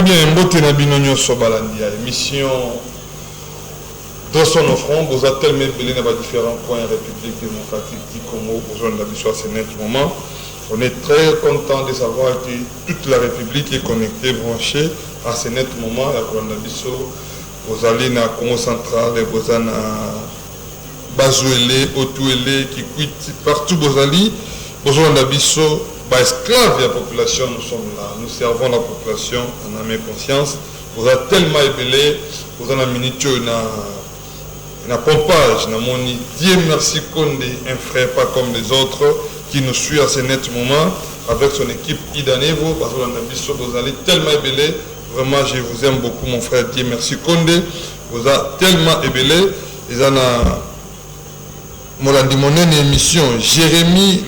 bien, Mbote Nabinonyo Sobalandia, émission dans son offrande, vous avez tellement belé dans différents coins de la République démocratique du Congo, besoin de la mission à ce moment. On est très content de savoir que toute la République est connectée, branchée à ce moment. La Bisso, vous allez dans le Congo central, vous allez dans Bazouélé, Otouélé, Kikwiti, partout vous allez, besoin de la Bisso. Esclaves de la population, nous sommes là, nous servons la population en âme et conscience. Vous avez tellement ébélé, vous avez une minute, une pompage, Dieu merci Konde, un frère pas comme les autres, qui nous suit à ce net moment avec son équipe Idanevo, parce que vous allez tellement ébélé, vraiment je vous aime beaucoup mon frère, Dieu merci Konde, vous avez tellement ébélé, ils en ont une émission, Jérémy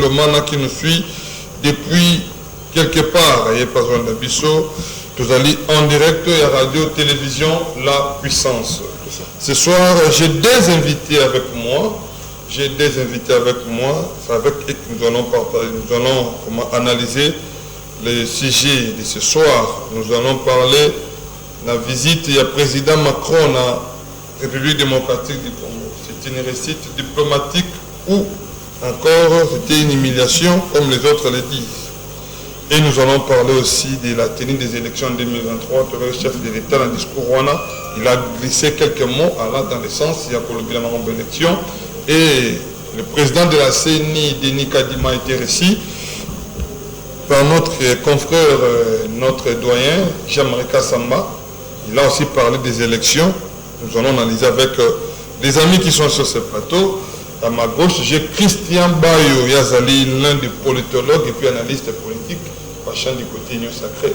Lomana qui nous suit depuis quelque part, il n'y a pas besoin d'Abisso, vous allez en direct à radio, télévision, la puissance. Ce soir, j'ai des invités avec moi. C'est avec eux que nous allons partager, nous allons analyser les sujets de ce soir. Nous allons parler de la visite du président Macron à la République démocratique du Congo. C'est une réussite diplomatique ou encore, c'était une humiliation, comme les autres le disent. Et nous allons parler aussi de la tenue des élections en 2023. Le chef de l'État, dans le discours Rwanda, il a glissé quelques mots dans le sens, il y a pour le bilan de l'élection. Et le président de la CENI, Denis Kadima, a été reçu par notre confrère, notre doyen, Jean-Marie Kassamba. Il a aussi parlé des élections. Nous allons analyser avec les amis qui sont sur ce plateau. À ma gauche, j'ai Christian Bayo Yazali, l'un des politologues et puis analyste politique, passant du côté Union Sacrée.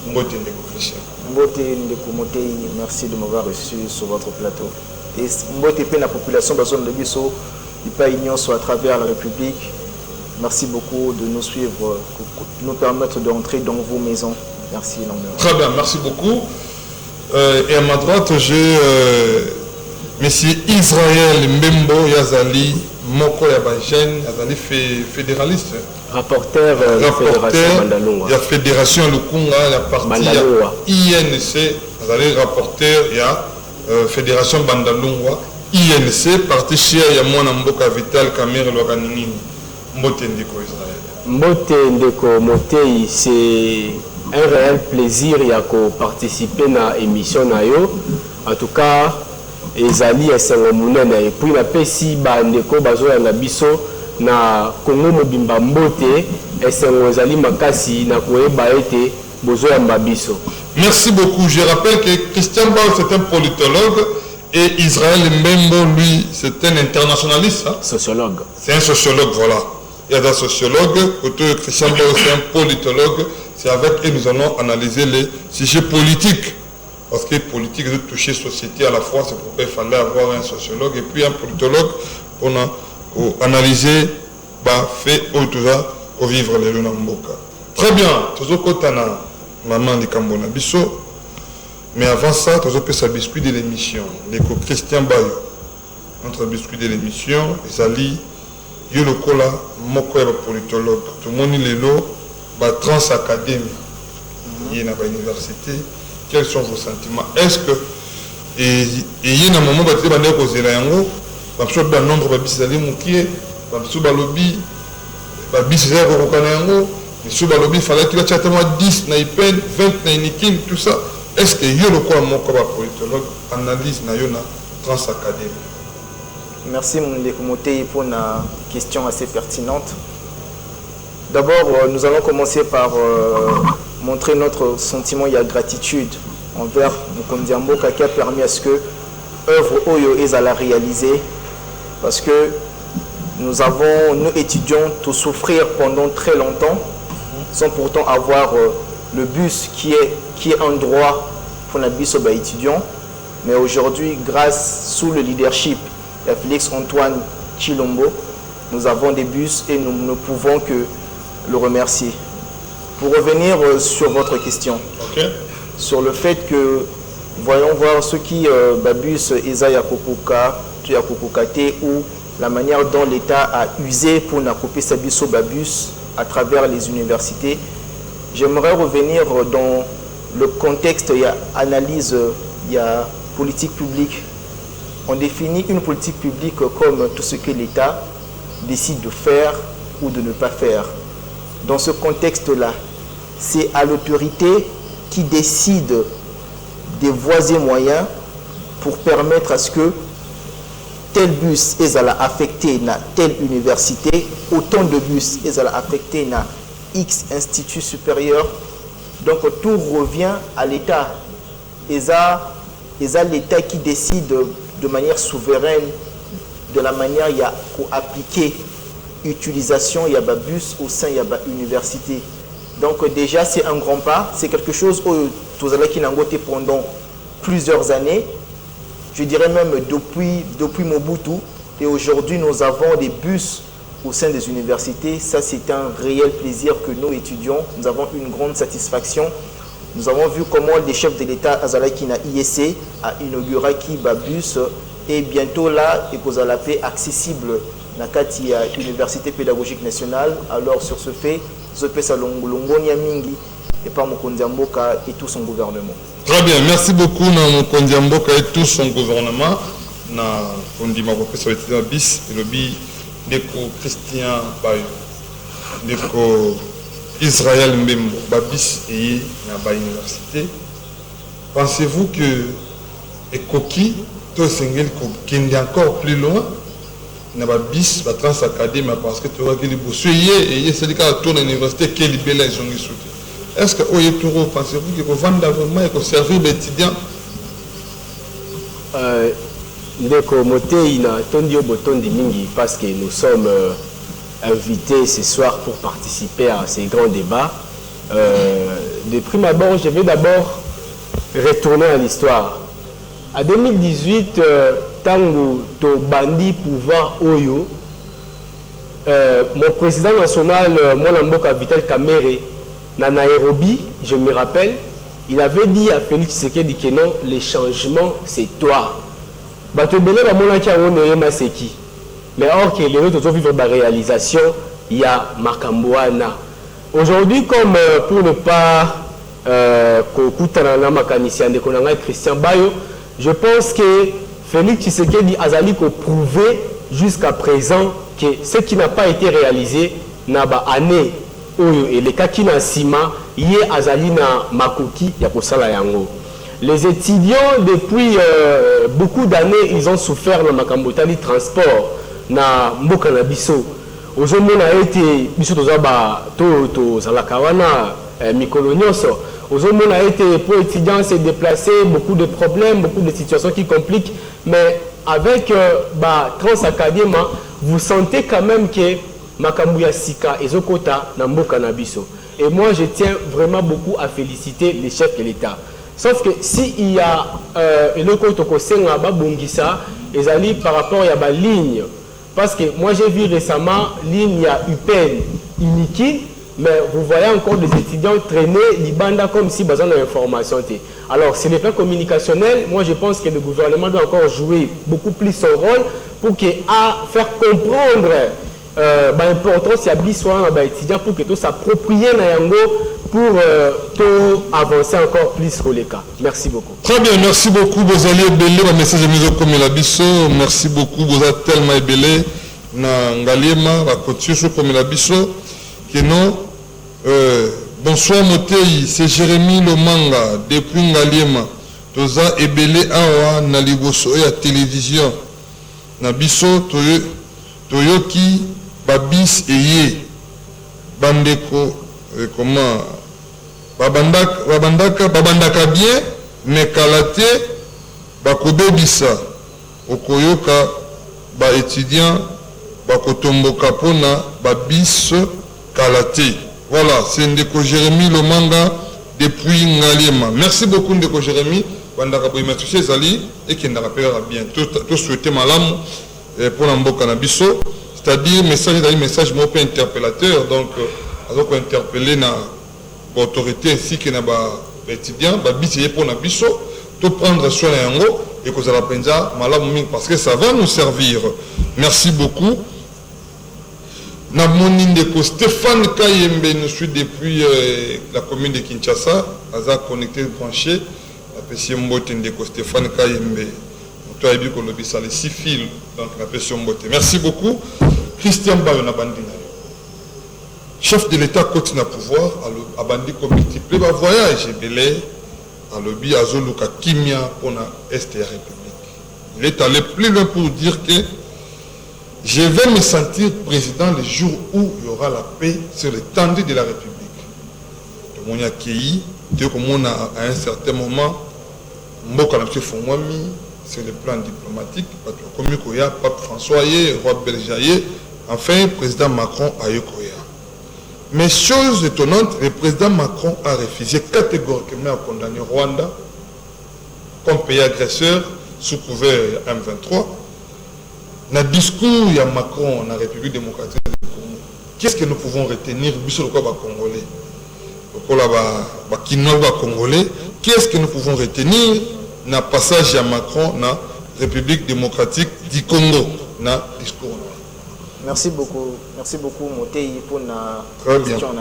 Mbote Ndeko Christian. Mbote Ndeko Motei, merci de m'avoir reçu sur votre plateau. Et Mbote Pe, la population de la zone de Bisso, du pays Union soit à travers la République. Merci beaucoup de nous suivre, de nous permettre d'entrer dans vos maisons. Merci énormément. Très bien, merci beaucoup. Et à ma droite, j'ai Monsieur Israël Mbembo Yazali, Moko Yabajen, Yazali fédéraliste. Rapporteur de la Fédération Bandalungwa. Il y a Fédération Lukunga, la partie INC, Yazali rapporteur, il y a Fédération Bandalungwa, INC, partie Chia Yamona Mboka Vital Kamer Loganini, Mbote Ndeko Israël. Mbote Ndeko Motei, c'est un réel plaisir de participer à l'émission. En tout cas, ezali esengo munene et puis na pesi bandeko bazoya na biso na Congo mobimba mbote esengo ezali makasi na koyeba ete bozoya mabiso. Merci beaucoup. Je rappelle que Christian Bao c'est un politologue et Israël Mbembo lui c'est un internationaliste. Hein? Sociologue. C'est un sociologue, voilà. Il y a des sociologues, Christian Bao c'est un politologue. C'est avec eux que nous allons analyser les sujets politiques. Parce que politique de toucher société à la fois, c'est pourquoi il fallait avoir un sociologue et puis un politologue pour analyser fait pour vivre les gens Mboka. Très bien, toujours Kotana, maman de Kambona Bisso. Mais avant ça, toujours que ça biscuit de l'émission. L'éco Christian Bayo. Notre biscuit de l'émission, Zali, Yolokola, Mokoya politologue. Tout le monde est là, trans académie. Il y a une université. Quels sont vos sentiments? Est-ce que il y a un moment où vous avez un nombre de il fallait qu'il y ait 10, 20, tout ça. Est-ce que vous avez un politologue analyse na transacadémie? Merci Ndeko Motei pour une question assez pertinente. D'abord, nous allons commencer par montrer notre sentiment et gratitude envers Mukondi Mboka qui a permis à ce que l'œuvre Oyo Ezala réalisée, parce que nous étudions tout souffrir pendant très longtemps sans pourtant avoir le bus qui est un droit pour la bus aux étudiants. Mais aujourd'hui, grâce sous le leadership de Félix Antoine Chilombo, nous avons des bus et nous ne pouvons que le remercier. Pour revenir sur votre question, sur le fait que, voyons voir ce qui babus Eza Yakokuka, Tuyakokukate, ou la manière dont l'État a usé pour couper sa biso babus à travers les universités, j'aimerais revenir dans le contexte, il y a analyse, il y a politique publique. On définit une politique publique comme tout ce que l'État décide de faire ou de ne pas faire. Dans ce contexte-là, c'est à l'autorité qui décide des voies et moyens pour permettre à ce que tel bus est affecté à telle université, autant de bus est affecté à X institut supérieur. Donc tout revient à l'État. Et ça l'État qui décide de manière souveraine de la manière il y a pour appliquer utilisation il y a bus au sein il y a université. Donc déjà c'est un grand pas, c'est quelque chose où tous allez qui n'ont goûté pendant plusieurs années. Je dirais même depuis Mobutu, et aujourd'hui nous avons des bus au sein des universités. Ça c'est un réel plaisir que nous étudions, nous avons une grande satisfaction. Nous avons vu comment les chefs de l'État Azalaki na IEC a inauguré qui bus et bientôt là et qu'on a la paix accessible na kati à l'université pédagogique nationale. Alors sur ce fait, je peux salongonia mingi et par Mokonzi Mboka et tout son gouvernement. Très bien, merci beaucoup na Mokonzi Mboka et tout son gouvernement. Na kondima professeur étudiant bis et le bi Neko Christian Bayo Neko Israël Mbembo Babis et na université. Pensez-vous que Ekoki to sengel ko kende encore plus loin na Babis ba trans académie parce que tu vois que les bossouillé et c'est le cas tourner l'université qui libéré les gens ici. Est-ce que oye turo pensez-vous que vendre vraiment et que servir les étudiants ndeko motei na tondi obotondi mingi parce que nous sommes invités ce soir pour participer à ces grands débats. De prime abord, je vais d'abord retourner à l'histoire. En 2018, tango to bandi pouvoir oyo, mon président national, Mwanamboka Vital Kamerhe, na Nairobi, je me rappelle, il avait dit à Félix Tshisekedi que non, les changements, c'est toi. Batobele ba monaki a wonoye maseki. Mais or que les autres vivent la réalisation, il y a Makambouana. Aujourd'hui, comme pour ne pas Christian Bayo, je pense que Félix Tshisekedi Azali ko prouvé jusqu'à présent que ce qui n'a pas été réalisé n'a pas année et les cas qui n'a sima yé Azali na makoki ya kosala yango. Les étudiants depuis beaucoup d'années ils ont souffert dans makambotali transport na mboka na biso. Ozomona été biso tozaba to zalaka wana mikolo nyonso. Ozomona été pour étudiants se déplacer, beaucoup de problèmes, beaucoup de situations qui compliquent, mais avec Transacadémie, vous sentez quand même que makambuya sika ezokota na mboka na biso. Et moi je tiens vraiment beaucoup à féliciter les chefs de l'État. Sauf que si il y a le côté kosenga babongisa ezali par rapport à la ligne. Parce que moi j'ai vu récemment ligne à UPN Iniki, mais vous voyez encore des étudiants traîner l'Ibanda comme si besoin d'information. Alors sur le plan communicationnel, moi je pense que le gouvernement doit encore jouer beaucoup plus son rôle pour faire comprendre l'importance de les étudiants pour que tout s'approprie pour avancer encore plus sur les cas. Merci beaucoup. Très bien, merci beaucoup. Vous allez belé le message mis au comme la biso. Merci beaucoup. Vous êtes tellement belé na ngalema la couture comme la biso que non. Bonsoir Motei, c'est Jérémy Lomanga depuis Ngalema. Toza ebele awa na liboso ya télévision. Na biso toyoki babis eye bandeko comment babandaka bien mais kalate bakobebisa okoyoka ba étudiant bakotomboka pona babis kalate. Voilà, c'est Ndeko Jérémy Lomanga depuis Ngalema. Merci beaucoup Ndeko Jérémy. Bandaka boyima touché zali et qui n'a pas bien tout souhaiter malam pour l'amboka na biso. C'est-à-dire message peu interpellateur, donc on interpeller na autorité ainsi que na étudiant bisi pour na biso to prendre soin yango et que ça la penza malamu parce que ça va nous servir. Merci beaucoup. Namoni Ndeko Stéphane Kayembe nous suit depuis la commune de Kinshasa. Aza connecté, branché. Apprécié Mbote Ndeko Stéphane Kayembe. Toi, il y a les 6 fils. Donc, apprécié Mbote. Merci beaucoup. Christian Bayo Nabandina. Chef de l'État côté na pouvoir, a bandi ko multiplier ba voyage belé à lobby azoluka kimia pour la Est de la République. Il est allé plus loin pour dire que je vais me sentir président le jour où il y aura la paix sur l'étendue de la République. Tout le monde a accueilli, dès qu'on a à un certain moment, Mboka na Fongwami sur le plan diplomatique, comme il y a Pape François, Roi Belgiaye, enfin président Macron a eu Koya. Mais chose étonnante, le président Macron a refusé catégoriquement à condamner Rwanda comme pays agresseur sous couvert M23. Dans le discours, il y a Macron, dans la République démocratique du Congo. Qu'est-ce que nous pouvons retenir sur le cas congolais? Congolais. Qu'est-ce que nous pouvons retenir dans le passage à Macron dans la République démocratique du Congo, dans le discours? Merci beaucoup Motei pour la question.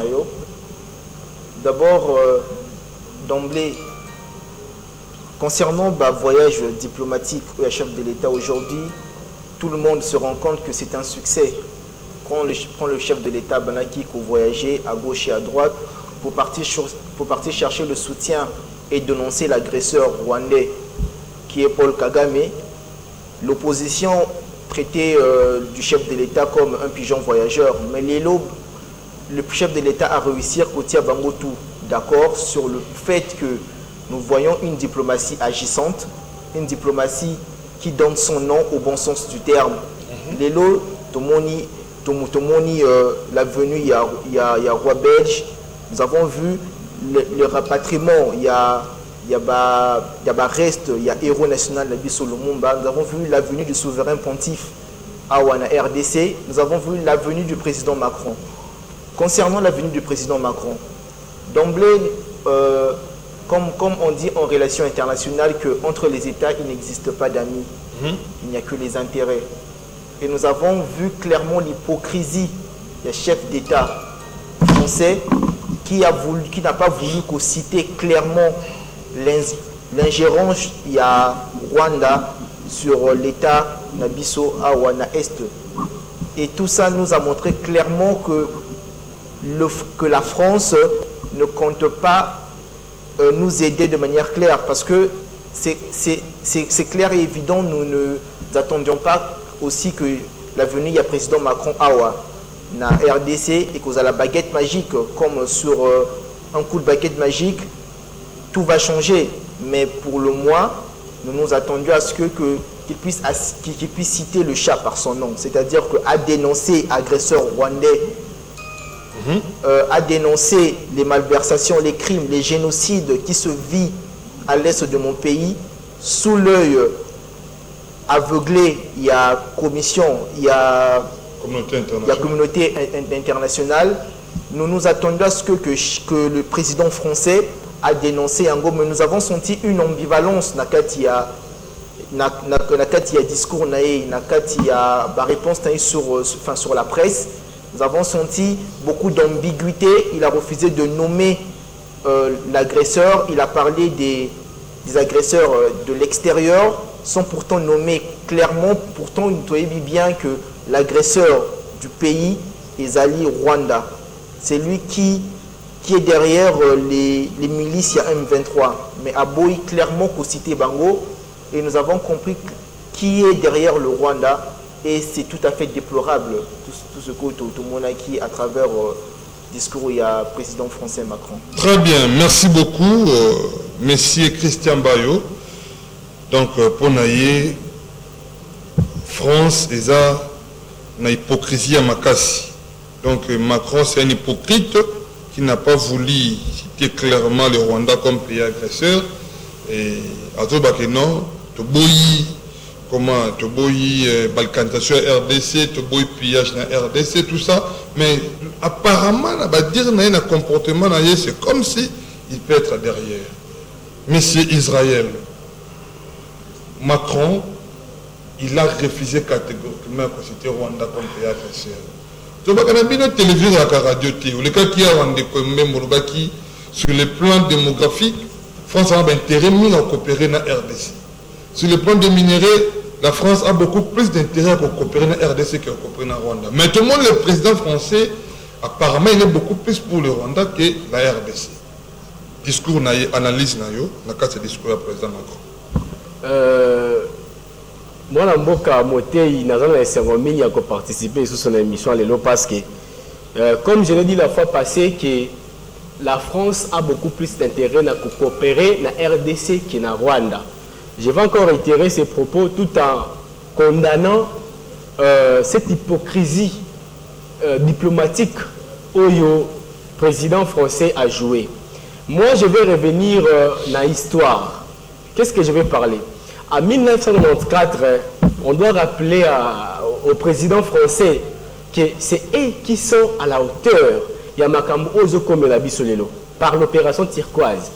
D'abord, d'emblée, concernant le voyage diplomatique ou le chef de l'État aujourd'hui, tout le monde se rend compte que c'est un succès. Quand le chef de l'État Banaki a voyagé à gauche et à droite pour partir chercher le soutien et dénoncer l'agresseur rwandais qui est Paul Kagame, l'opposition traité du chef de l'État comme un pigeon voyageur. Mais le chef de l'État a réussi à côté Bangotu d'accord sur le fait que nous voyons une diplomatie agissante, une diplomatie qui donne son nom au bon sens du terme. Lélo, Tomoni, la venue, il y a Roi Belge, nous avons vu le rapatriement, il y a reste, il y a héros national de Lumumba. Nous avons vu la venue du souverain pontife à Wana RDC. Nous avons vu la venue du président Macron. Concernant la venue du président Macron, d'emblée, comme on dit en relation internationale, qu'entre les États, il n'existe pas d'amis. Il n'y a que les intérêts. Et nous avons vu clairement l'hypocrisie des chefs d'État français qui n'a pas voulu citer clairement l'ingérence il y a Rwanda sur l'État Nabiso à Wana Est. Et tout ça nous a montré clairement que la France ne compte pas nous aider de manière claire, parce que c'est clair et évident, nous ne attendions pas aussi que la venue du président Macron Awa na RDC et qu'aux à la baguette magique, comme sur un coup de baguette magique, tout va changer. Mais pour le moins, nous nous attendions à ce qu'il puisse citer le chat par son nom. C'est-à-dire qu'à dénoncer agresseurs rwandais, à dénoncer les malversations, les crimes, les génocides qui se vivent à l'est de mon pays, sous l'œil aveuglé, il y a commission, il y a communauté internationale. Nous nous attendions à ce que le président français a dénoncé Ango, mais nous avons senti une ambivalence nakati ya discours nakati ya réponse sur la presse. Nous avons senti beaucoup d'ambiguïté. Il a refusé de nommer l'agresseur. Il a parlé des agresseurs de l'extérieur sans pourtant nommer clairement. Pourtant, il doit bien que l'agresseur du pays est Zali Rwanda. C'est lui qui est derrière les milices M23. Mais Aboy clairement qu'on citait Bango, et nous avons compris qui est derrière le Rwanda, et c'est tout à fait déplorable tout ce que tout le monde a acquis à travers le discours où il y a le président français Macron. Très bien, merci beaucoup, Monsieur Christian Bayo. Donc, pour naïe, France et ça, na hypocrisie à Makassi. Donc, Macron, c'est un hypocrite qui n'a pas voulu citer clairement le Rwanda comme pays agresseur. Et à tout bas que non, Toboyi, comment Toboyi, balkanisation RDC, Toboyi pillage na RDC, tout ça. Mais apparemment, on va dire qu'il y a un comportement, c'est comme si il peut être derrière. Monsieur Israël, Macron, il a refusé catégoriquement de citer Rwanda comme pays agresseur. Je vois qu'on a bien télévision à la radio, le cas qui a rendu même sur le plan démographique, France a un intérêt à coopérer dans la RDC. Sur le plan des minéraux, la France a beaucoup plus d'intérêt à coopérer dans la RDC qu'à coopérer dans le Rwanda. Mais tout le monde, le président français, apparemment, il est beaucoup plus pour le Rwanda que la RDC. Discours, analyse, dans le discours du président Macron. Moi, je suis participer à participer sur son émission parce que, comme je l'ai dit la fois passée, que la France a beaucoup plus d'intérêt à coopérer dans la RDC que dans le Rwanda. Je vais encore réitérer ces propos tout en condamnant cette hypocrisie diplomatique où le président français a joué. Moi, je vais revenir dans l'histoire. Qu'est-ce que je vais parler? En 1994, on doit rappeler au président français que c'est eux qui sont à la hauteur par l'opération turquoise.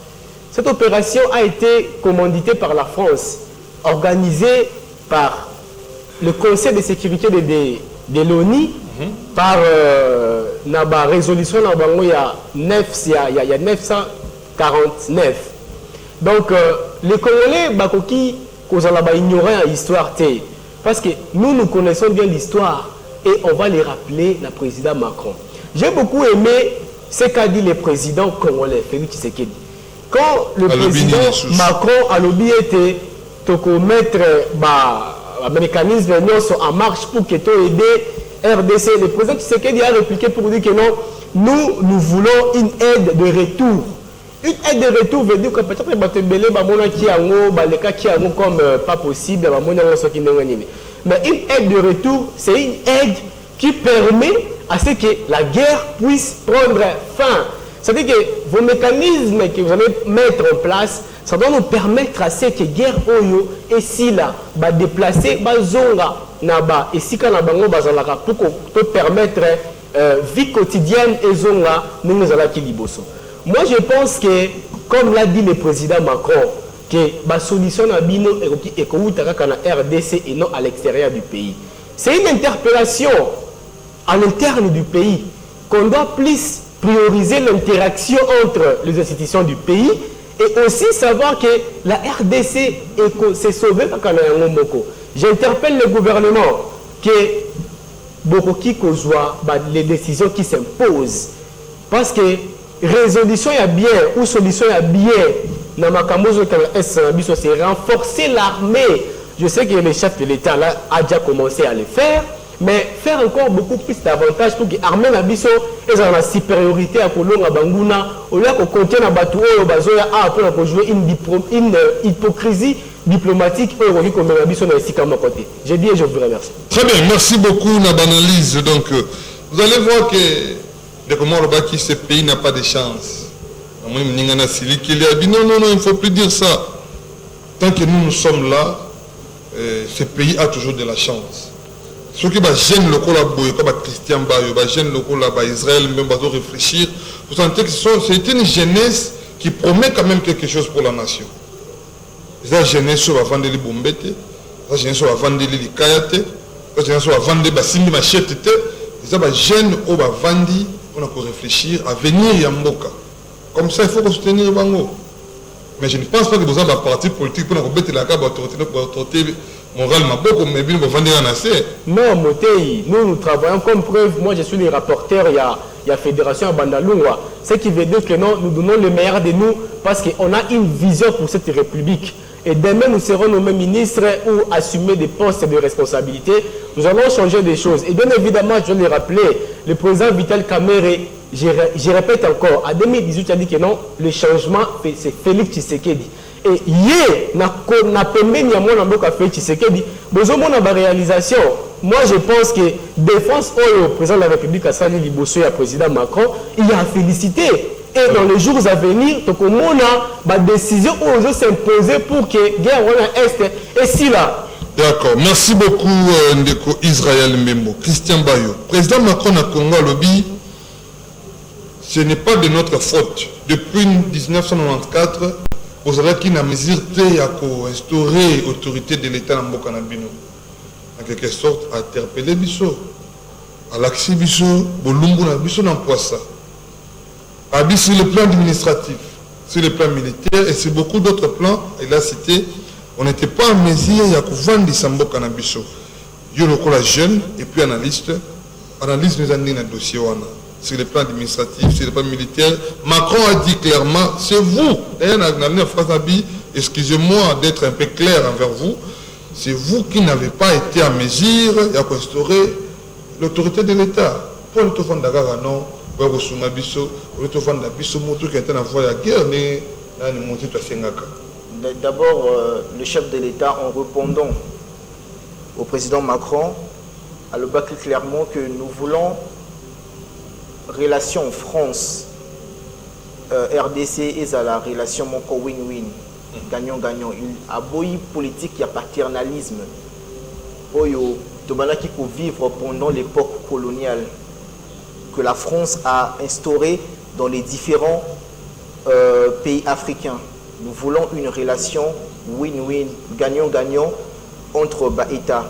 Cette opération a été commanditée par la France, organisée par le Conseil de sécurité de l'ONU, par la résolution il y a 949. Donc, les Congolais, Bakoki, qu'on a ignoré l'histoire, parce que nous connaissons bien l'histoire et on va les rappeler le président Macron. J'ai beaucoup aimé ce qu'a dit le président congolais, Félix Tshisekedi. Quand le président Macron a lobby été de mettre un mécanisme en marche pour que tu aider RDC, le président Tshisekedi a répliqué pour dire que non, nous voulons une aide de retour. Une aide de retour veut dire que peut-être que comme pas possible, mais une aide de retour, c'est une aide qui permet à ce que la guerre puisse prendre fin. C'est-à-dire que vos mécanismes que vous allez mettre en place, ça doit nous permettre à ce que la guerre oyo et si là, déplacer, zonga naba et si quand la bango bazalaka pour permettre vie quotidienne et zonga nous allons qui liboso. Moi, je pense que, comme l'a dit le président Macron, que la solution à Bino est qu'on RDC et non à l'extérieur du pays. C'est une interpellation à l'interne du pays qu'on doit plus prioriser l'interaction entre les institutions du pays et aussi savoir que la RDC s'est sauvée par Kanayangomoko. J'interpelle le gouvernement que Bokoki Kozwa les décisions qui s'imposent parce que résolution est bien ou solution est bien dans ma c'est renforcer l'armée. Je sais que le chef de l'État là a déjà commencé à le faire, mais faire encore beaucoup plus d'avantages pour que l'armée Nabiso ait la supériorité à Kolonga Banguna au lieu qu'on contient à Batou au Bazoya pour jouer une hypocrisie diplomatique au Rogi comme Nabiso dans le côté. J'ai dit et je vous remercie. Très bien, merci beaucoup Nabanalyse. Donc vous allez voir que ce pays n'a pas de chance. Non, il ne faut plus dire ça. Tant que nous sommes là, ce pays a toujours de la chance. Ceux qui gênent le collaborer, comme Christian Bayo, gênent le collaborer, Israël, même réfléchir, vous sentez que c'est une jeunesse qui promet quand même quelque chose pour la nation. La jeunesse va vendre les bombettes, la jeunesse va vendre les kayate, la jeunesse va vendre les bassines, machette, les jeunes vont vendre. On a qu'à réfléchir à venir à Mboka. Comme ça, il faut soutenir Bango. Mais je ne pense pas que vous avez un parti politique pour nous mettre la carte pour autorité morale, mais bien pour vendre un assez. Non, Motei, nous travaillons comme preuve. Moi, je suis le rapporteur, il y a la Fédération à Bandalungwa. Ce qui veut dire que non, nous donnons le meilleur de nous parce qu'on a une vision pour cette République. Et demain, nous serons nommés ministres ou assumer des postes de responsabilité. Nous allons changer des choses. Et bien évidemment, je vais le rappeler, le président Vital Kamerhe, je répète encore, en 2018, il a dit que non, le changement, c'est Félix Tshisekedi. Et hier, na pembe ni amona mboka Félix Tshisekedi, besoin de réalisation. Moi, je pense que défense au président de la République, à Sali Liboso et à président Macron, il y a à féliciter. Et dans les jours à venir, on a une décision où on s'imposer pour que la guerre Est et si là. D'accord. Merci beaucoup, Ndeko Israël Membo. Christian Bayo. Président Macron a Congo lobby. Ce n'est pas de notre faute. Depuis 1994, vous avez qu'une mesure à instaurer l'autorité de l'État dans Bokanabino. En quelque sorte, interpeller Bissot. à l'Axibiso, Bolumbu, Biso, Nampoissa. Sur le plan administratif, sur le plan militaire et sur beaucoup d'autres plans, il a cité, on n'était pas en mesure, il y a vendre Sambo Canabiso. Il y a encore la jeune et puis analyste nous a donné un dossier sur le plan administratif, sur le plan militaire. Macron a dit clairement, c'est vous, excusez-moi d'être un peu clair envers vous, c'est vous qui n'avez pas été en mesure d'instaurer l'autorité de l'État. Pour le Tofan Dagara, non. D'abord, le chef de l'État, en répondant au président Macron, a le bac clairement que nous voulons relation France RDC et à la relation win-win, gagnant-gagnant. Il a beau politique, il y a paternalisme. Oyo, Tobanaki pour vivre pendant l'époque coloniale que la France a instauré dans les différents pays africains. Nous voulons une relation win-win, gagnant-gagnant entre États.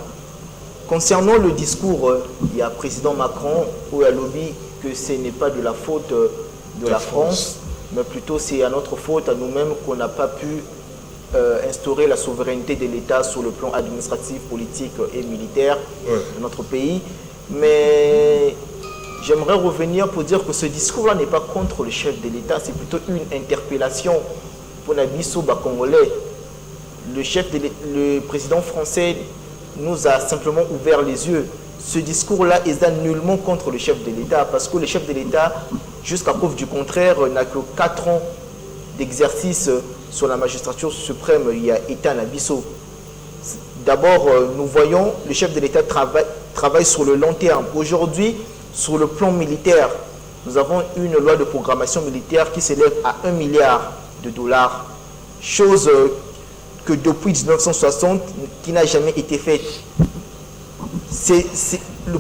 Concernant le discours, il y a président Macron où il a lobby que ce n'est pas de la faute de la France, mais plutôt c'est à notre faute, à nous-mêmes, qu'on n'a pas pu instaurer la souveraineté de l'État sur le plan administratif, politique et militaire de notre pays. Mais j'aimerais revenir pour dire que ce discours-là n'est pas contre le chef de l'État, c'est plutôt une interpellation pour Nabiso Congolais. Le président français nous a simplement ouvert les yeux. Ce discours-là est nullement contre le chef de l'État, parce que le chef de l'État, jusqu'à preuve du contraire, n'a que 4 ans d'exercice sur la magistrature suprême. Il y a État Nabiso. D'abord, nous voyons le chef de l'État travaille sur le long terme. Aujourd'hui, sur le plan militaire, nous avons une loi de programmation militaire qui s'élève à 1 milliard de dollars, chose que depuis 1960, qui n'a jamais été faite. C'est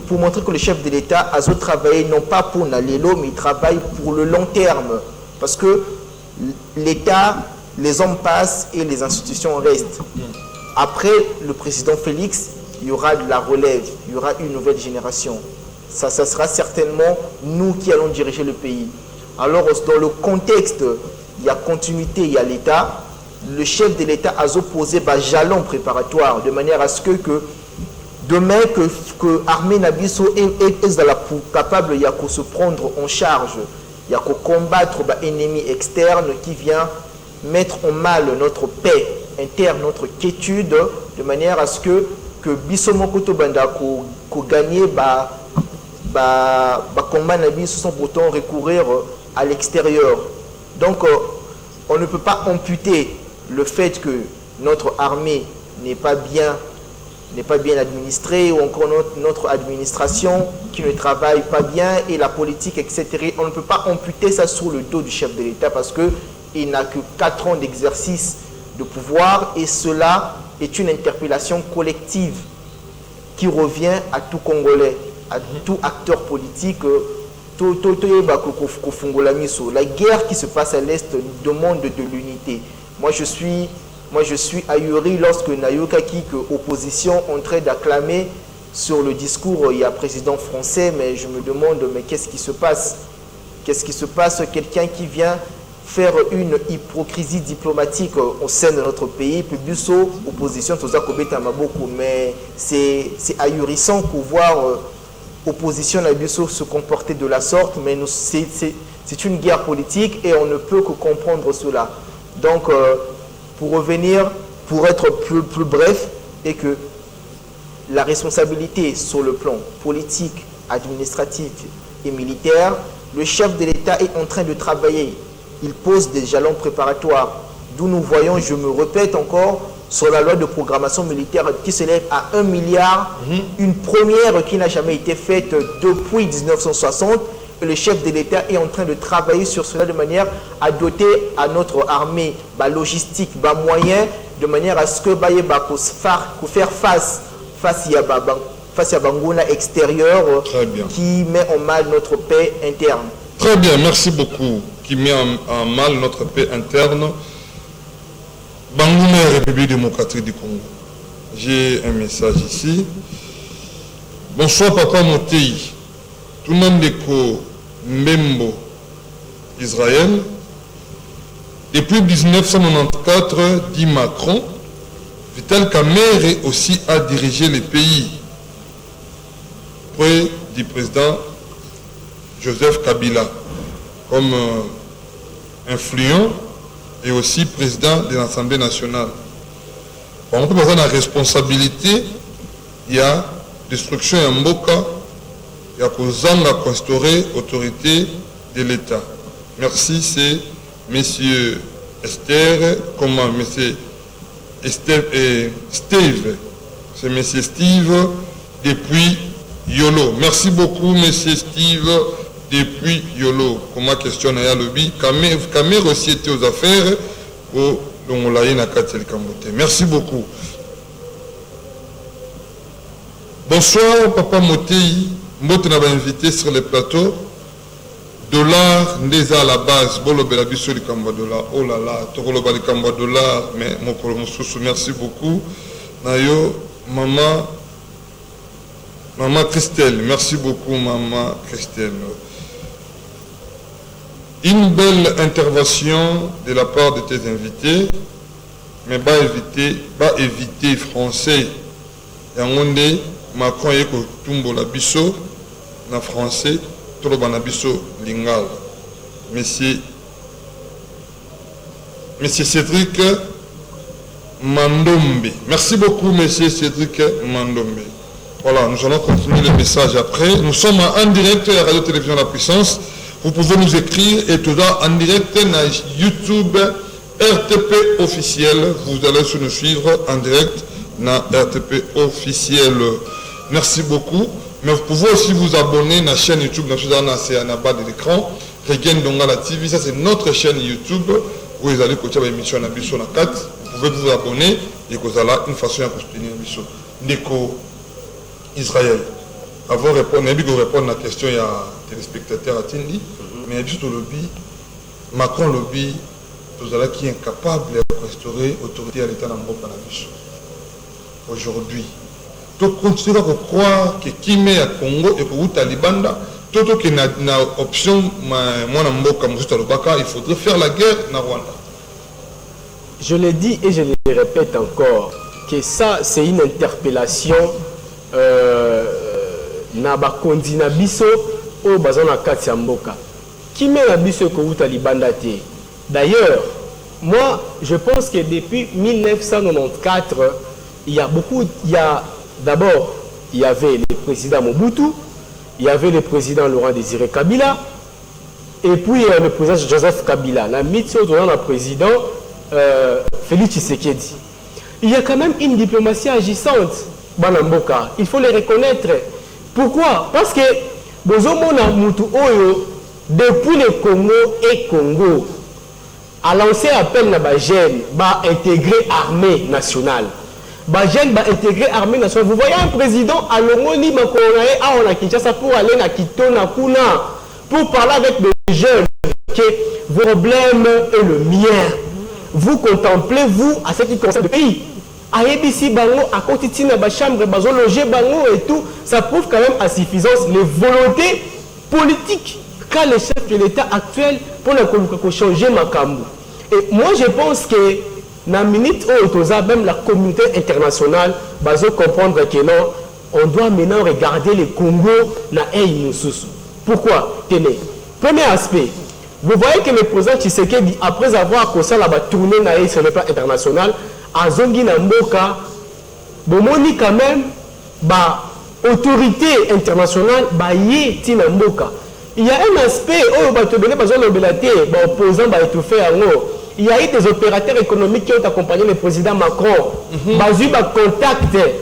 pour montrer que le chef de l'État a travaillé non pas pour Nalélo, mais il travaille pour le long terme. Parce que l'État, les hommes passent et les institutions restent. Après le président Félix, il y aura de la relève, il y aura une nouvelle génération. Ça sera certainement nous qui allons diriger le pays. Alors, dans le contexte, il y a continuité, il y a l'État. Le chef de l'État a posé un jalon préparatoire de manière à ce que demain, que l'armée Nabiso est capable de se prendre en charge, il y a qu'à combattre l'ennemi externe qui vient mettre en mal notre paix interne, notre quiétude, de manière à ce que Bissomokoto Banda qu'on gagne combat Nabiso sans pourtant recourir à l'extérieur. Donc, on ne peut pas amputer le fait que notre armée n'est pas bien administrée, ou encore notre administration qui ne travaille pas bien, et la politique, etc. On ne peut pas amputer ça sur le dos du chef de l'État, parce qu'il n'a que 4 ans d'exercice de pouvoir, et cela est une interpellation collective qui revient à tout Congolais, à tout acteur politique. La guerre qui se passe à l'Est demande de l'unité. Moi je suis ahuri lorsque Nayokaki, que l'opposition en train d'acclamer sur le discours, il y a président français, mais je me demande, mais qu'est-ce qui se passe? Qu'est-ce qui se passe? Quelqu'un qui vient faire une hypocrisie diplomatique au sein de notre pays, puis Busso, opposition, mais c'est ahurissant pour voir opposition à Busso se comporter de la sorte, mais c'est une guerre politique et on ne peut que comprendre cela. Donc, pour revenir, pour être plus bref, et que la responsabilité sur le plan politique, administratif et militaire, le chef de l'État est en train de travailler. Il pose des jalons préparatoires, d'où nous voyons, je me répète encore, sur la loi de programmation militaire qui s'élève à 1 milliard, une première qui n'a jamais été faite depuis 1960. Et le chef de l'État est en train de travailler sur cela de manière à doter à notre armée logistique, moyens, de manière à ce que faire face à Bangouna extérieur qui met en mal notre paix interne. Très bien, merci beaucoup. Qui met en mal notre paix interne. Bangouna, République démocratique du Congo. J'ai un message ici. Bonsoir Papa Motei. Tunandeko Mbembo, Israël. Depuis 1994, dit Macron, Vital Kamerhe aussi a dirigé les pays près du président Joseph Kabila comme influent et aussi président de l'Assemblée nationale. On peut passer la responsabilité, il y a destruction en Mboka, il y a pour instaurer autorité de l'État. Merci, c'est Monsieur Esther, comment Monsieur Steve, c'est Monsieur Steve depuis Yolo. Merci beaucoup Monsieur Steve depuis Yolo. Comment question à lobby Kamer aussi était aux affaires au merci beaucoup. Bonsoir Papa Motei. Mbote n'a pas invité sur le plateau. Dollar ndeza à la base bolo belabiso li kamba dollar. Oh là là, tokolo bali kamba dollar mais mokolo mususu merci beaucoup. Nayo maman Christelle, merci beaucoup maman Christelle. Une belle intervention de la part de tes invités, mais pas éviter français. Yangonde Macron yeko tumbo la biso na français. Lingal. Monsieur Cédric Mandombe. Merci beaucoup, Monsieur Cédric Mandombe. Voilà, nous allons continuer le message après. Nous sommes en direct à Radio-Télévision La Puissance. Vous pouvez nous écrire et tout ça en direct sur YouTube RTP officiel. Vous allez nous suivre en direct dans RTP officiel. Merci beaucoup. Mais vous pouvez aussi vous abonner à la chaîne YouTube, c'est en bas de l'écran. Regen Dongala TV, ça c'est notre chaîne YouTube. Où vous allez écouter l'émission na biso na 4. Vous pouvez vous abonner et vous avez une façon de soutenir l'émission. Neko Israël. Avant de répondre à la question, il y a des téléspectateurs à Tindi. Mais juste au lobby, Macron lobby, tout ça qui est incapable de restaurer l'autorité à l'État dans le Canada. Aujourd'hui. Tu continues à croire que qui met à Congo et que vous Talibanda, tout qui n'a option, il faudrait faire la guerre dans Rwanda. Je le dis et je le répète encore, que ça c'est une interpellation na ba kondina biso au bazana kati ya mboka. Qui met la biso que vous Talibanda te. D'ailleurs, moi je pense que depuis 1994, d'abord, il y avait le président Mobutu, il y avait le président Laurent Désiré Kabila, et puis le président Joseph Kabila, la mission de le président Félix Tshisekedi. Il y a quand même une diplomatie agissante, Banamboka. Il faut le reconnaître. Pourquoi? Parce que depuis le Congo et Congo, a lancé appel à Bagène, va intégrer l'armée nationale. Bagène va intégrer l'armée nationale. Vous voyez un président à l'Omoni Makonae, à Kinshasa pour aller à Kitona Kuna, pour parler avec des jeunes, que vos problèmes est le mien. Vous contemplez, vous, à ce qui concerne le pays. À ABC Bango, à Kotitina, à Chambre, à loger Bango et tout, ça prouve quand même à suffisance les volontés politiques qu'a le chef de l'État actuel pour changer Makambu. Et moi, je pense que dans la minute où même la communauté internationale va comprendre que non, on doit maintenant regarder le Congo dans Eyinoussous. Pourquoi? Tenez, premier aspect, vous voyez que le président Tshisekedi, après avoir tourné sur le plan international, à Zongi Namboka, Bomoni quand même, autorité internationale, Namboka. Il y a un aspect où opposant étouffé en haut. Il y a eu des opérateurs économiques qui ont accompagné le président Macron. Bazu contact des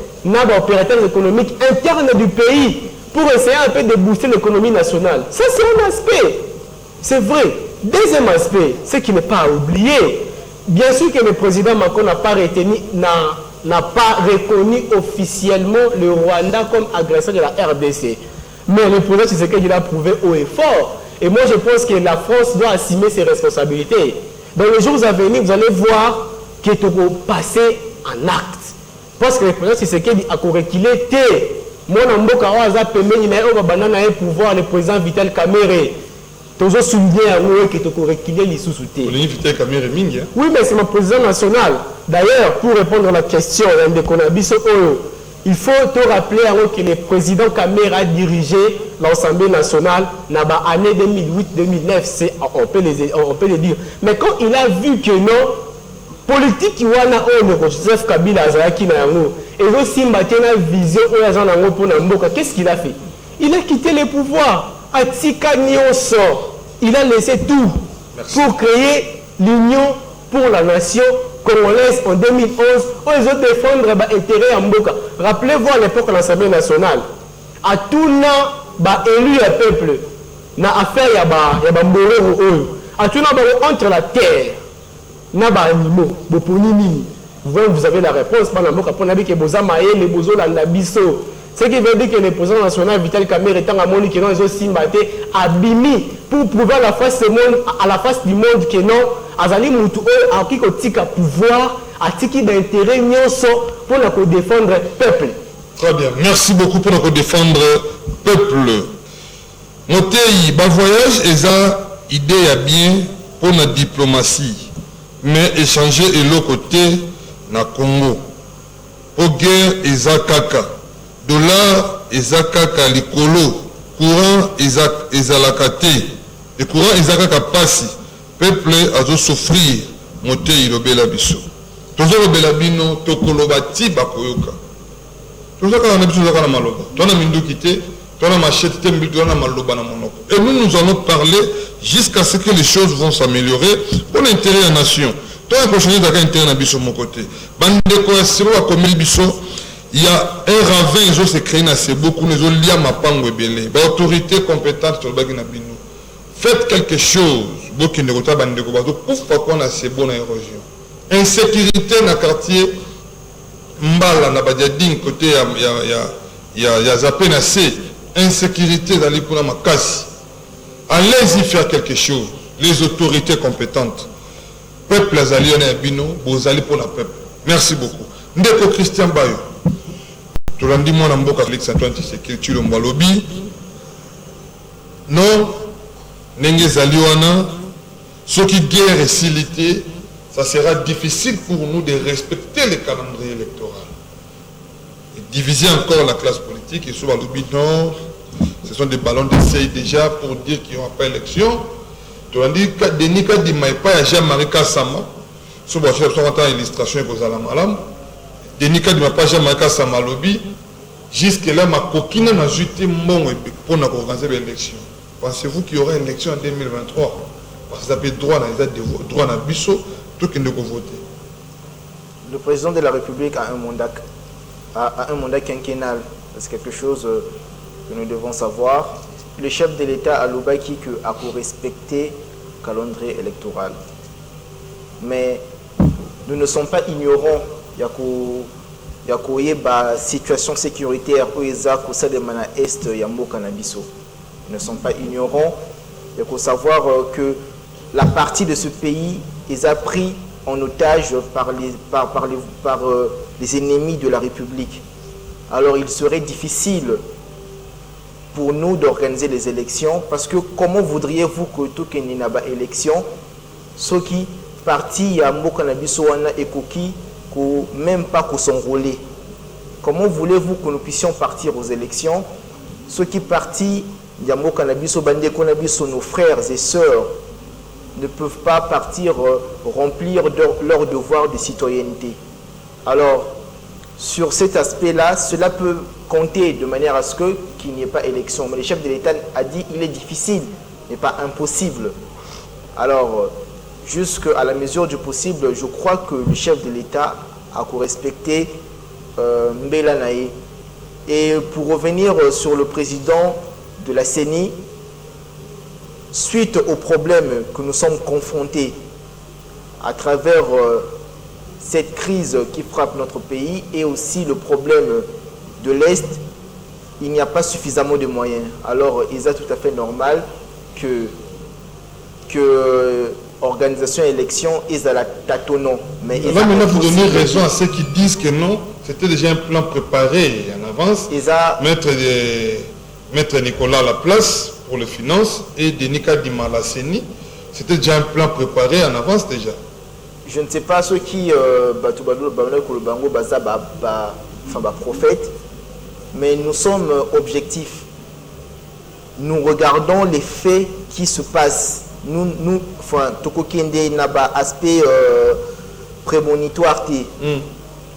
opérateurs économiques internes du pays pour essayer un peu de booster l'économie nationale. Ça, c'est un aspect. C'est vrai. Deuxième aspect, ce qui n'est pas à oublier, bien sûr que le président Macron n'a pas reconnu officiellement le Rwanda comme agresseur de la RDC. Mais le président Tshisekedi l'a prouvé haut et fort. Et moi, je pense que la France doit assumer ses responsabilités. Dans les jours à venir, vous allez voir qu'il est passé en acte. Parce que le président Tshisekedi a reculé Moi, Namboka, Waza, Pemeni, Naïo, Banana, et pouvoir, le président Vital Kamere. Toujours souligner à nous que tu peux reculer les sous-soutés. Vital Kamere Mingi. Oui, mais c'est mon président national. D'ailleurs, pour répondre à la question, il faut te rappeler que le président Kamere a dirigé l'Assemblée nationale dans l'année 2008-2009, on peut le dire. Mais quand il a vu que non, politique qui wana Joseph Kabila Azaki na yango et aussi maintenant vision oya na pour na mboka, qu'est-ce qu'il a fait? Il a quitté le pouvoir, atika nyonso, il a laissé tout. Merci. Pour créer l'union pour la nation congolaise en 2011 où ils ont défendre l'intérêt en mboka. Rappelez-vous à l'époque de l'Assemblée nationale, à tout na élu le peuple na affaire ya mboro oyo, à tout na entre la terre Naba animaux, vous avez la réponse. Ce qui veut dire que le président national Vital Kamere est en moni que non, ils ont simbaté abimi pour prouver à la face du monde que non, Azali Moutou a qui tika pouvoir, a tiki d'intérêt pour nous défendre le peuple. Très bien, merci beaucoup pour nous défendre le peuple. Notez, ba voyage est une idée à bien pour la diplomatie. Mais échanger et l'autre côté na Congo. Pour guerre ezakaka. Dollar ezakaka likolo. Courant ezalakate. Le courant ezakaka passi. Peuple azo souffrir. Mote ilobela biso. Tozo lobela bino tokoloba ti bakoyoka. Tozo kala na biso na maloba. Tona mindu kité. Tona machette tembi tona maloba na monoko. Et nous allons parler jusqu'à ce que les choses vont s'améliorer pour l'intérêt de la nation. Toi, il faut changer d'intérêt de mon côté. Il y a un ravin, ils ont créé beaucoup, ils ont lié à ma pangue belé. L'autorité compétente sur le bagin. Faites quelque chose. Beaucoup de gens pourquoi on a ces bonnes érosions. Insécurité dans le quartier Mbala, na Badiadine, côté il y a zappé na C. Insécurité dans les pour ma casse. Allez-y faire quelque chose. Les autorités compétentes. Peuple azali on est bino, vous allez pour la peuple. Merci beaucoup. Ndeko Christian Bayo. Tu l'as dit moi dans mboka Félix Antoine Tshisekedi le mbalobi. Non, nenge zali wana, ce qui guerre et silité, ça sera difficile pour nous de respecter le calendrier électoral. Et diviser encore la classe politique et souvent l'oubli non, ce sont des ballons d'essai déjà pour dire qu'il n'y aura pas élection. Tu as dit que Denis Kadima pas à Jean-Marie Kassama. Ce que je vais faire illustration et vous allez malam. Denis Kadima pas Jean-Marie Kassama lobby. Jusque-là, ma coquine n'a jeté mon pour organiser l'élection. Pensez-vous qu'il y aura une élection en 2023? Parce que ça peut droit à Bissot, tout qui ne peut voter. Le président de la République a un mandat quinquennal. C'est quelque chose que nous devons savoir. Le chef de l'État a l'obaki que a respecter le calendrier électoral. Mais nous ne sommes pas ignorants. Il y a une situation sécuritaire où il y a une est Yambo Canabiso. Nous ne sommes pas ignorants. Il faut savoir que la partie de ce pays est pris en otage par les ennemis de la République. Alors il serait difficile pour nous d'organiser les élections, parce que comment voudriez-vous que tout qu'il n'y ait pas élection, ceux qui partis à Mokanabisoana et Koki, même pas qu'on s'enrôler. Comment voulez-vous que nous puissions partir aux élections? Ceux qui partis à Mokanabiso, Bandekonabiso, nos frères et sœurs, ne peuvent pas partir remplir leur devoir de citoyenneté. Alors, sur cet aspect-là, cela peut compter de manière à ce qu'il n'y ait pas élection. Mais le chef de l'État a dit qu'il est difficile, mais pas impossible. Alors, jusqu'à la mesure du possible, je crois que le chef de l'État a respecté Mbela Naé. Et pour revenir sur le président de la CENI, suite aux problèmes que nous sommes confrontés à travers cette crise qui frappe notre pays et aussi le problème de l'Est, il n'y a pas suffisamment de moyens. Alors, il est tout à fait normal que organisation élection et à la tâtonnant. Mais là maintenant vous donnez raison à ceux qui disent que non, c'était déjà un plan préparé en avance. Mettre Nicolas à la place pour les finances et Denis Kadima la CENI, c'était déjà un plan préparé en avance déjà. Je ne sais pas ceux qui prophète, mais nous sommes objectifs. Nous regardons les faits qui se passent. Nous aspect prémonitoire.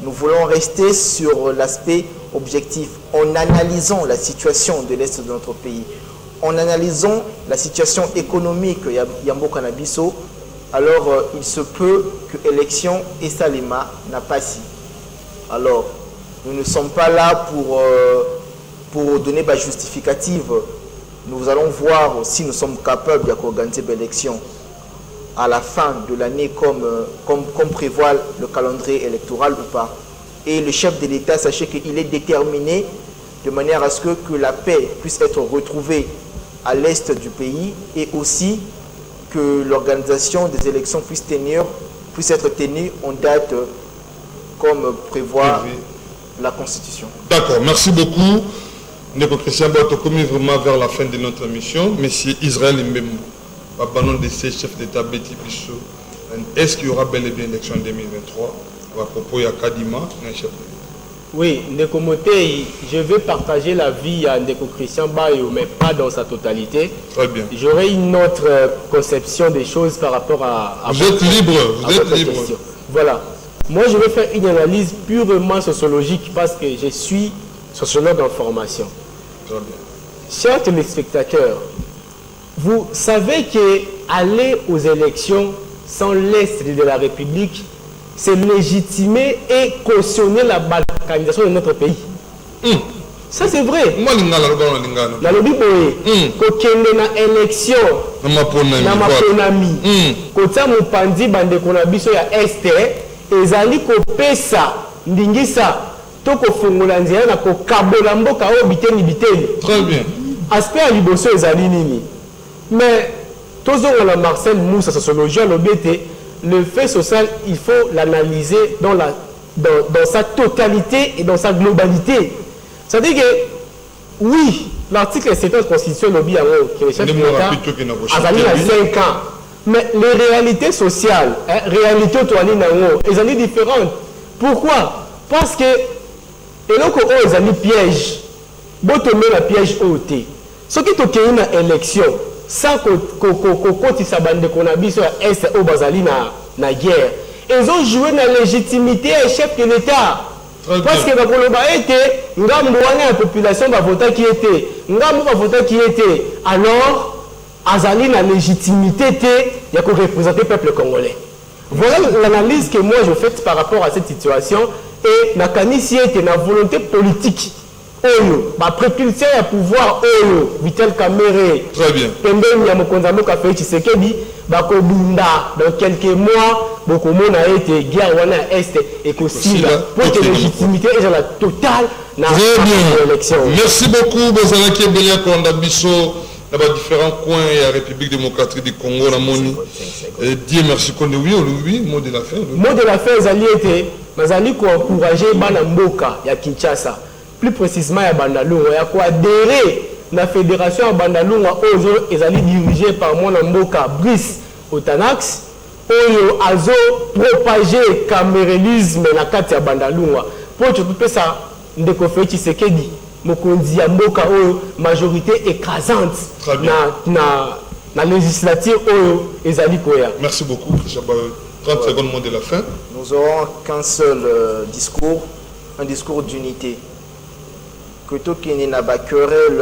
Nous voulons rester sur l'aspect objectif en analysant la situation de l'Est de notre pays, en analysant la situation économique Yambo Canabiso. Alors il se peut que l'élection et Salima n'a pas si. Alors nous ne sommes pas là pour donner des justificatives. Nous allons voir si nous sommes capables d'organiser l'élection à la fin de l'année comme prévoit le calendrier électoral ou pas. Et le chef de l'État, sachez qu'il est déterminé de manière à ce que la paix puisse être retrouvée à l'est du pays et aussi que l'organisation des élections puisse être tenue en date comme prévoit la Constitution. D'accord, merci beaucoup. Ndeko Christian Bato, commis vraiment vers la fin de notre mission. Monsieur Israël Mbemou, banon de ces chefs d'État Betty Bissou, est-ce qu'il y aura bel et bien l'élection en 2023 à propos de Kadima, chef? Oui, Ndeko Motei, je vais partager la vie à Ndeko Christian Bayo, mais pas dans sa totalité. Très bien. J'aurai une autre conception des choses par rapport à vous êtes libre, vous êtes libre. Question. Voilà. Moi, je vais faire une analyse purement sociologique parce que je suis sociologue en formation. Très bien. Chers téléspectateurs, vous savez qu'aller aux élections sans l'Est de la République, c'est légitimer et cautionner la balkanisation de notre pays. Ça, c'est vrai. La lobby boye, kokende na élection, na maponami, kota mupandi bande konabiso ya este, ezali kopesa ndingisa toko fungola nzela na kokabola mboka o biteni biteni. Très bien. Aspect à liboso ezali nini. Mais toujours la Marcel Moussa sociologie lobete, le fait social, il faut l'analyser dans sa totalité et dans sa globalité. C'est-à-dire que, oui, l'article 7 de la Constitution lobby que le chef de l'État a 5 ans. Mais les réalités sociales, réalités elles sont différentes. Pourquoi? Parce que, et donc, ils ont piège. Bon, tu mets la piège au thé. Ce qui est une élection, sans que qu'on a vu sur Est au Bazali na guerre. Ils ont joué dans la légitimité et chef de l'État. Parce que dans le bas était, la population va voter qui était, va voter qui était. Alors, Azali la légitimité il y a que représenter le peuple congolais. Voilà l'analyse que moi je fais par rapport à cette situation et la canisi était la volonté politique. Ma propulsion à pouvoir Vital Kamere. Très bien. Dans quelques mois, beaucoup de monde a été guerre est et que si pour que légitimité est la totale dans l'élection. Merci beaucoup, Bozalaki Belia Kondabiso, dans les différents coins de la République démocratique du Congo, la Moni. Dieu merci qu'on est oui, mot de la fin. Mot de la fin, Zali était, Zali ko encourager Bana Mboka ya Kinshasa. Plus précisément à Bandalunga, il y a quoi adhérer la fédération à Bandalunga, ils allaient dirigés par mon Mboka Brice Otanax, Oyo Azo propager camérélisme na kati ya Bandalunga. Pour que tu peux ça, Ndeko Félix Tshisekedi, Mokonzi ya Mboka Oyo, majorité écrasante na législature Oyo Ezali Koya. Merci beaucoup, 30 secondes mot de la fin. Nous aurons qu'un seul discours, un discours d'unité. Que tout qui n'a pas querelle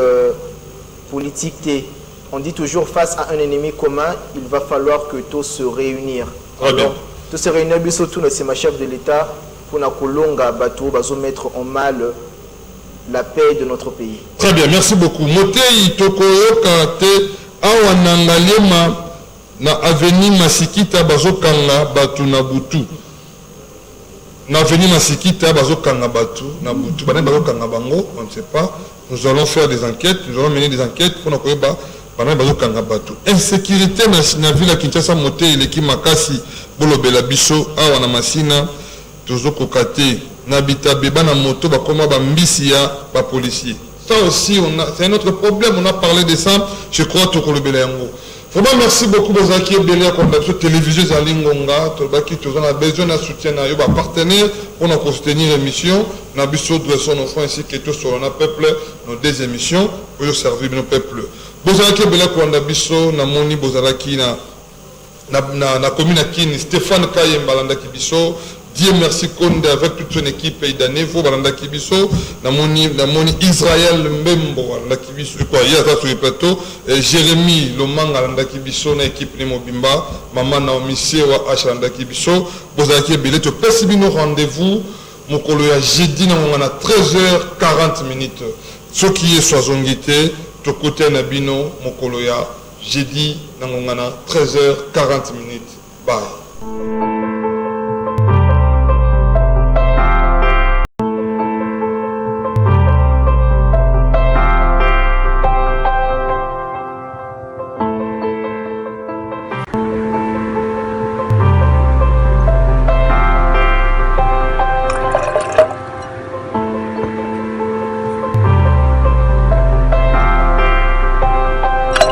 politique, on dit toujours face à un ennemi commun, il va falloir que tous se réunir. Alors, tous se réunir, surtout c'est ma chef de l'État pour la Kolonga bateau, mettre en mal la paix de notre pays. Très bien, merci beaucoup. Motei Tokoyo Kate Awanangalema na avenue Masikita bazokanga batu na butu. Na avenue Masikita bazokanga batu na butu. Bana bazokanga bango, on ne sait pas. Nous allons faire des enquêtes, nous allons mener des enquêtes pour nous pendant bazokanga bato insécurité na ville ya Kinshasa mote eleki makasi bolobela biso awa na masina tozokoka te na bitabe bana moto bakoma bambisi ya bapolicier. Ça aussi c'est un autre problème, on a parlé de ça, je crois tokolobela yango. Vraiment merci beaucoup Bozaki Belé comme la télévision Zalingonga, Tobaki tous on a besoin d'un soutien à yoba partenaire pour nous soutenir l'émission, na biso dressons nos fonds ainsi que tout sur le peuple nos deux émissions pour servir nos peuples. Bozaki Belé comme la biso na moni Bozaki na commune à Kini Stéphane Kayemba landa kibiso. Dieu merci Konde avec toute son équipe et Danevo balanda kibiso na moni Israël Mbembo balanda kibiso quoi il y a ça sur le plateau Jérémy Lomanga balanda kibiso na équipe ni Mobimba maman Naomi Sewa balanda kibiso bozaki belé to pesibino rendez-vous mokolo ya jeudi na ngana 13h40 ce qui est soazongité to côté na bino mokolo ya jeudi na ngana 13h40 bye.